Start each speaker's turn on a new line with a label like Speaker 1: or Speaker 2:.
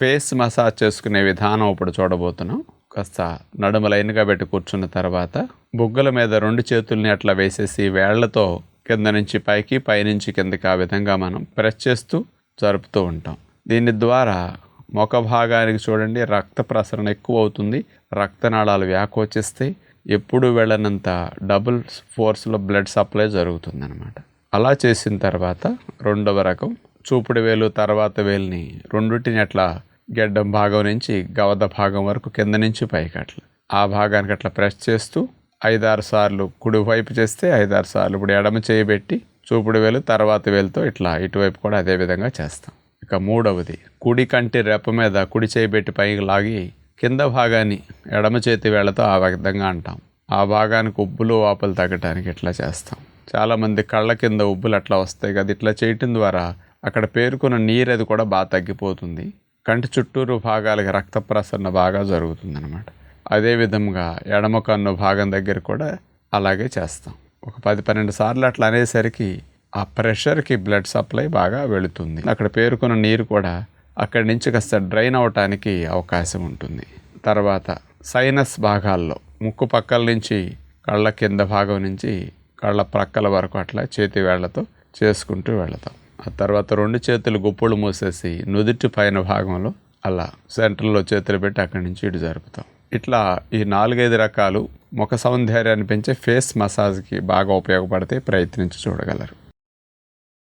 Speaker 1: Face massage చేసుకునే విధానం ఇప్పుడు చూడబోతున్నాం. కాస్త నడుము లైన్గా పెట్టి కూర్చున్న తర్వాత బుగ్గల మీద 2 చేతుల్ని అట్లా వేసేసి వేళ్లతో కింద నుంచి పైకి పైనుంచి కిందకి ఆ విధంగా మనం ప్రెస్ చేస్తూ జరుపుతూ ఉంటాం. దీని ద్వారా ముఖ భాగానికి చూడండి రక్త ప్రసరణ ఎక్కువ అవుతుంది, రక్తనాళాలు వ్యాకోచిస్తాయి, ఎప్పుడు వెళ్ళనంత డబుల్ ఫోర్స్లో బ్లడ్ సప్లై జరుగుతుంది అనమాట. అలా చేసిన తర్వాత రెండవ రకం చూపుడు వేలు తర్వాత వేలుని రెండుటిని అట్లా గెడ్డం భాగం నుంచి గవద భాగం వరకు కింద నుంచి పైకి అట్లా ఆ భాగానికి అట్లా ప్రెస్ చేస్తూ 5-6 సార్లు కుడి వైపు చేస్తే 5-6 సార్లు ఇప్పుడు ఎడమ చేయబెట్టి చూపుడు వేలు తర్వాత వేలుతో ఇట్లా ఇటువైపు కూడా అదే విధంగా చేస్తాం. ఇక మూడవది కుడి కంటి రెప్ప మీద కుడి చేయబెట్టి పైకి లాగి కింద భాగాన్ని ఎడమ చేతి వేళ్లతో ఆ విధంగా అంటాం. ఆ భాగానికి ఉబ్బులు వాపులు తగ్గడానికి ఇట్లా చేస్తాం. చాలామంది కళ్ళ కింద ఉబ్బులు అట్లా వస్తాయి కదా, ఇట్లా చేయటం ద్వారా అక్కడ పేరుకున్న నీరు అది కూడా బాగా తగ్గిపోతుంది, కంటి చుట్టూరు భాగాలకి రక్త ప్రసరణ బాగా జరుగుతుంది అనమాట. అదేవిధంగా ఎడమ కన్ను భాగం దగ్గర కూడా అలాగే చేస్తాం. ఒక 10-12 సార్లు అట్లా అనేసరికి ఆ ప్రెషర్కి బ్లడ్ సప్లై బాగా వెళుతుంది, అక్కడ పేరుకున్న నీరు కూడా అక్కడి నుంచి కాస్త డ్రైన్ అవటానికి అవకాశం ఉంటుంది. తర్వాత సైనస్ భాగాల్లో ముక్కు పక్కల నుంచి కళ్ళ కింద భాగం నుంచి కళ్ళ ప్రక్కల వరకు అట్లా చేతి వేళ్లతో చేసుకుంటూ వెళతాం. ఆ తర్వాత 2 చేతులు గుప్పులు మూసేసి నుదుటి పైన భాగంలో అలా సెంటర్లో చేతులు పెట్టి అక్కడి నుంచి ఇటు జరుపుతాం. ఇట్లా ఈ 4-5 రకాలు ముఖ సౌందర్యాన్ని పెంచే ఫేస్ మసాజ్కి బాగా ఉపయోగపడితే ప్రయత్నించి చూడగలరు.